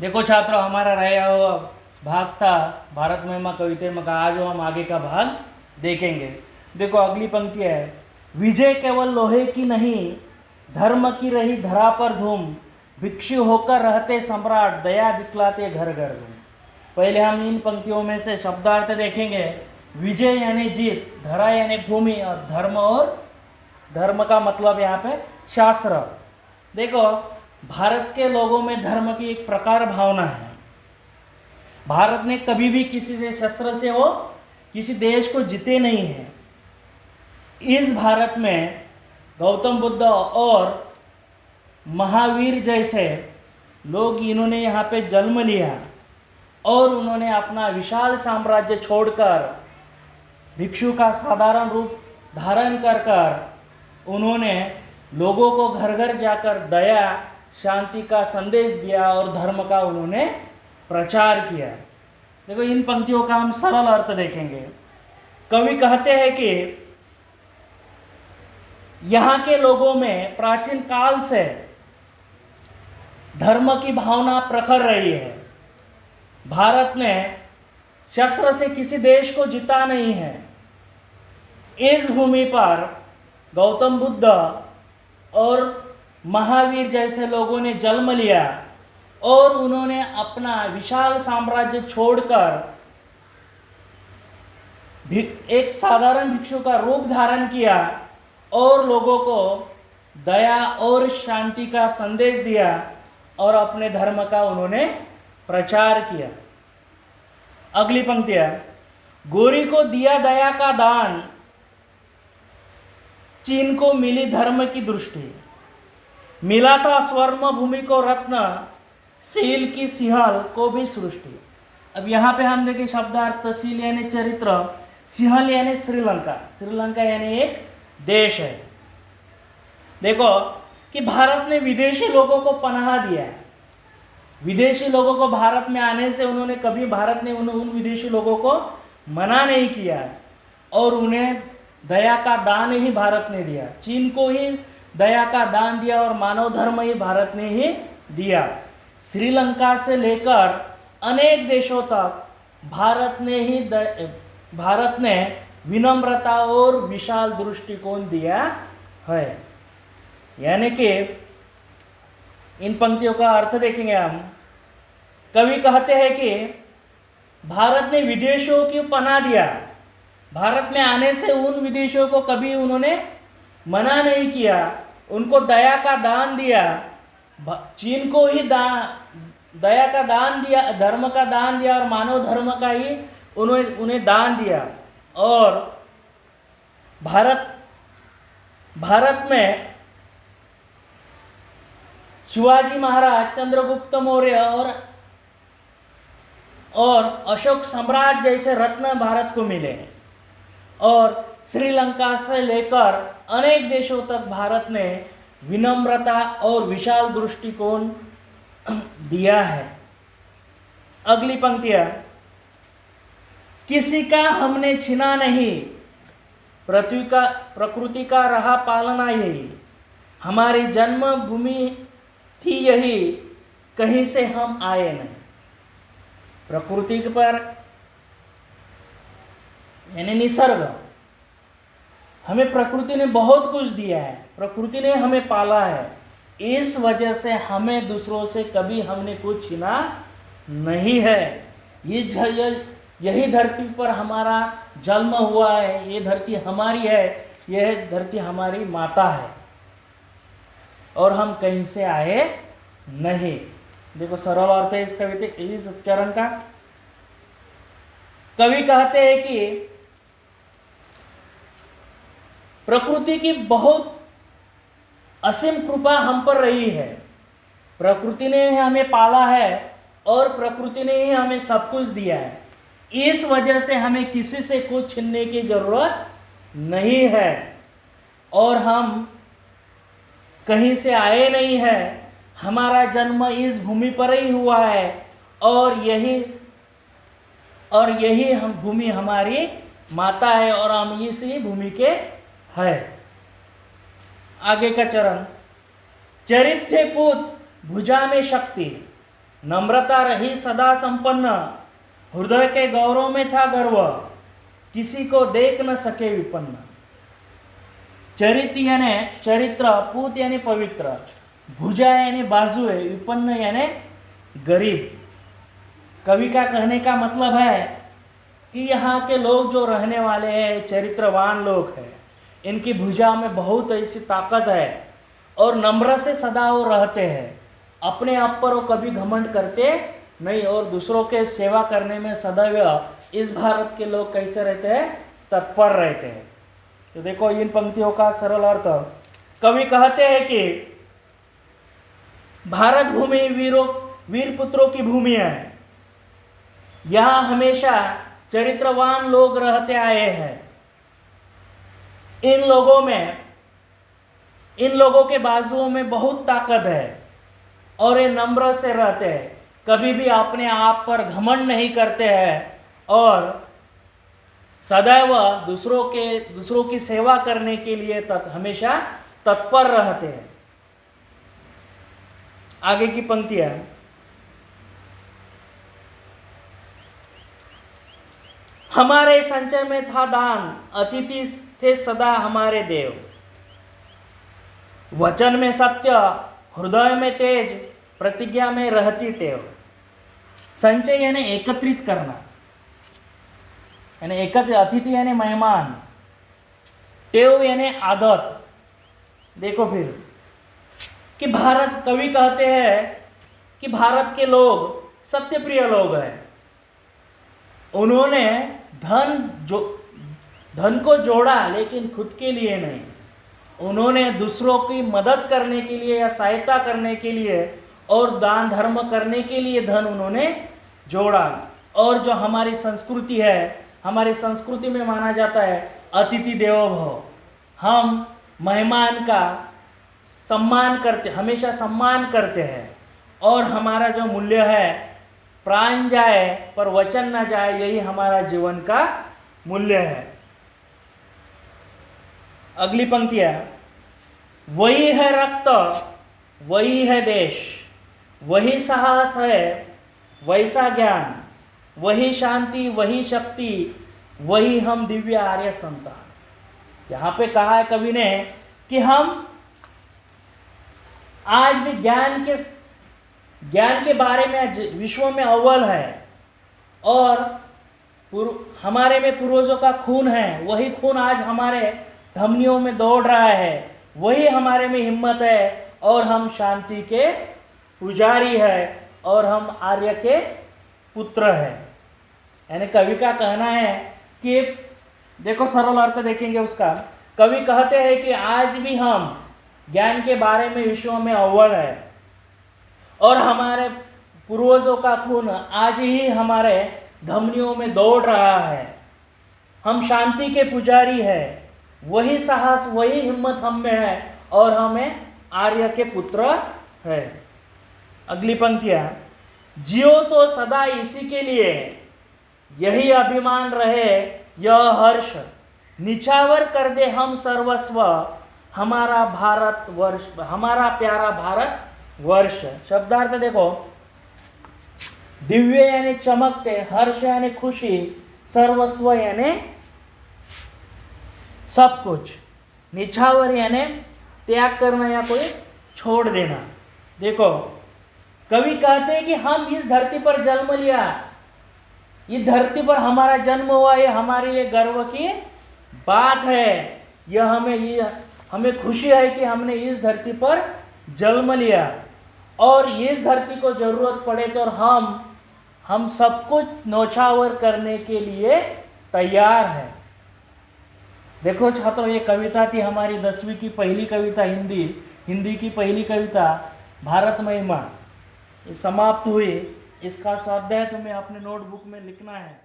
देखो छात्रों, हमारा रहा हुआ भाग था भारत महिमा कविता का। आज हम आगे का भाग देखेंगे। देखो अगली पंक्ति है, विजय केवल लोहे की नहीं, धर्म की रही धरा पर धूम, भिक्षु होकर रहते सम्राट, दया दिखलाते घर घर घूम। पहले हम इन पंक्तियों में से शब्दार्थ देखेंगे। विजय यानी जीत, धरा यानी भूमि, और धर्म का मतलब यहाँ पे शास्त्र। देखो, भारत के लोगों में धर्म की एक प्रकार भावना है। भारत ने कभी भी किसी से शस्त्र से वो किसी देश को जीते नहीं है। इस भारत में गौतम बुद्ध और महावीर जैसे लोग इन्होंने यहाँ पे जन्म लिया और उन्होंने अपना विशाल साम्राज्य छोड़कर भिक्षु का साधारण रूप धारण कर उन्होंने लोगों को घर घर जाकर दया शांति का संदेश दिया और धर्म का उन्होंने प्रचार किया। देखो, इन पंक्तियों का हम सरल अर्थ देखेंगे। कवि कहते हैं कि यहाँ के लोगों में प्राचीन काल से धर्म की भावना प्रखर रही है। भारत ने शस्त्र से किसी देश को जीता नहीं है। इस भूमि पर गौतम बुद्ध और महावीर जैसे लोगों ने जन्म लिया और उन्होंने अपना विशाल साम्राज्य छोड़कर एक साधारण भिक्षु का रूप धारण किया और लोगों को दया और शांति का संदेश दिया और अपने धर्म का उन्होंने प्रचार किया। अगली पंक्तियां, गोरी को दिया दया का दान, चीन को मिली धर्म की दृष्टि, मिला था स्वर्ण भूमि को रत्न, सील की सिंहल को भी सृष्टि। अब यहाँ पे हम देखें शब्दार्थ। सील यानी चरित्र, सिंहल यानी श्रीलंका। श्रीलंका यानी एक देश है। देखो कि भारत ने विदेशी लोगों को पनाह दिया। विदेशी लोगों को भारत में आने से उन्होंने कभी भारत ने उन विदेशी लोगों को मना नहीं किया और उन्हें दया का दान ही भारत ने दिया। चीन को ही दया का दान दिया और मानव धर्म ही भारत ने ही दिया। श्रीलंका से लेकर अनेक देशों तक भारत ने विनम्रता और विशाल दृष्टिकोण दिया है। यानी कि इन पंक्तियों का अर्थ देखेंगे हम। कवि कहते हैं कि भारत ने विदेशियों की पनाह दिया। भारत में आने से उन विदेशियों को कभी उन्होंने मना नहीं किया, उनको दया का दान दिया। चीन को ही दया का दान दिया, धर्म का दान दिया और मानव धर्म का ही उन्हें दान दिया। और भारत में शिवाजी महाराज, चंद्रगुप्त मौर्य और अशोक सम्राट जैसे रत्न भारत को मिले और श्रीलंका से लेकर अनेक देशों तक भारत ने विनम्रता और विशाल दृष्टिकोण दिया है। अगली पंक्तियां, किसी का हमने छीना नहीं, प्रकृति का रहा पालना यही, हमारी जन्मभूमि थी यही, कहीं से हम आए नहीं। प्रकृति पर यानी निसर्ग, हमें प्रकृति ने बहुत कुछ दिया है, प्रकृति ने हमें पाला है। इस वजह से हमें दूसरों से कभी हमने कुछ छीना नहीं है। यही धरती पर हमारा जन्म हुआ है, ये धरती हमारी है, यह धरती हमारी माता है और हम कहीं से आए नहीं। देखो सरल अर्थ है इस कविता, इस चरण का। कवि कहते हैं कि प्रकृति की बहुत असीम कृपा हम पर रही है। प्रकृति ने हमें पाला है और प्रकृति ने ही हमें सब कुछ दिया है। इस वजह से हमें किसी से कुछ छीनने की जरूरत नहीं है और हम कहीं से आए नहीं है। हमारा जन्म इस भूमि पर ही हुआ है और यही हम भूमि हमारी माता है और हम इसी भूमि के है। आगे का चरण, चरित्र पुत भुजा में शक्ति, नम्रता रही सदा संपन्न, हृदय के गौरव में था गर्व, किसी को देख न सके विपन्न। चरित्र यानी चरित्र, पूत यानी पवित्र, भुजा यानी बाजुए, विपन्न यानी गरीब। कवि का कहने का मतलब है कि यहाँ के लोग जो रहने वाले हैं, चरित्रवान लोग हैं, इनकी भुजा में बहुत ऐसी ताकत है और नम्र से सदा वो रहते हैं। अपने आप पर वो कभी घमंड करते नहीं और दूसरों के सेवा करने में सदैव इस भारत के लोग कैसे रहते हैं, तत्पर रहते हैं। तो देखो इन पंक्तियों का सरल अर्थ, कवि कहते हैं कि भारत भूमि वीर पुत्रों की भूमि है, यहाँ हमेशा चरित्रवान लोग रहते आए हैं। इन लोगों के बाजुओं में बहुत ताकत है और ये नम्र से रहते हैं, कभी भी अपने आप पर घमंड नहीं करते हैं और सदैव दूसरों की सेवा करने के लिए हमेशा तत्पर रहते हैं। आगे की पंक्तियां, हमारे संचय में था दान, अतिथि थे सदा हमारे देव। वचन में सत्य, हृदय में तेज, प्रतिज्ञा में रहती टेव। संचय यानी एकत्रित करना, यानी एकत्र, अतिथि यानी मेहमान, टेव यानी आदत। देखो फिर कि भारत, कवि कहते हैं कि भारत के लोग सत्यप्रिय लोग हैं। उन्होंने धन को जोड़ा लेकिन खुद के लिए नहीं, उन्होंने दूसरों की मदद करने के लिए या सहायता करने के लिए और दान धर्म करने के लिए धन उन्होंने जोड़ा। और जो हमारी संस्कृति है, हमारी संस्कृति में माना जाता है अतिथि देवो भव, हम मेहमान का सम्मान करते, हमेशा सम्मान करते हैं और हमारा जो मूल्य है, प्राण जाए पर वचन ना जाए, यही हमारा जीवन का मूल्य है। अगली पंक्ति है, वही है रक्त, वही है देश, वही साहस है, वैसा ज्ञान, वही शांति, वही शक्ति, वही हम दिव्य आर्य संतान। यहाँ पे कहा है कवि ने कि हम आज भी ज्ञान के बारे में विश्व में अव्वल है और हमारे में पूर्वजों का खून है, वही खून आज हमारे धमनियों में दौड़ रहा है, वही हमारे में हिम्मत है और हम शांति के पुजारी है और हम आर्य के पुत्र है। यानी कवि का कहना है कि देखो सरल अर्थ देखेंगे उसका, कवि कहते हैं कि आज भी हम ज्ञान के बारे में विश्व में अव्वल है और हमारे पूर्वजों का खून आज ही हमारे धमनियों में दौड़ रहा है। हम शांति के पुजारी है, वही साहस, वही हिम्मत हम में है और हमें आर्य के पुत्र है। अगली पंक्तियां, जियो तो सदा इसी के लिए, यही अभिमान रहे यह हर्ष, निछावर कर दे हम सर्वस्व, हमारा भारत वर्ष, हमारा प्यारा भारत वर्ष। शब्दार्थ देखो, दिव्य यानी चमकते, हर्ष यानी खुशी, सर्वस्व यानी सब कुछ, निछावर यानी त्याग करना या कोई छोड़ देना। देखो कवि कहते हैं कि हम इस धरती पर जन्म लिया, इस धरती पर हमारा जन्म हुआ, ये हमारे लिए गर्व की बात है। यह हमें खुशी है कि हमने इस धरती पर जन्म लिया और इस धरती को जरूरत पड़े तो हम सब कुछ नौछावर करने के लिए तैयार हैं। देखो छात्रों, ये कविता थी हमारी 10वीं की पहली कविता, हिंदी की पहली कविता भारत महिमा। ये समाप्त हुई। इसका स्वाध्याय तुम्हें अपने नोटबुक में लिखना है।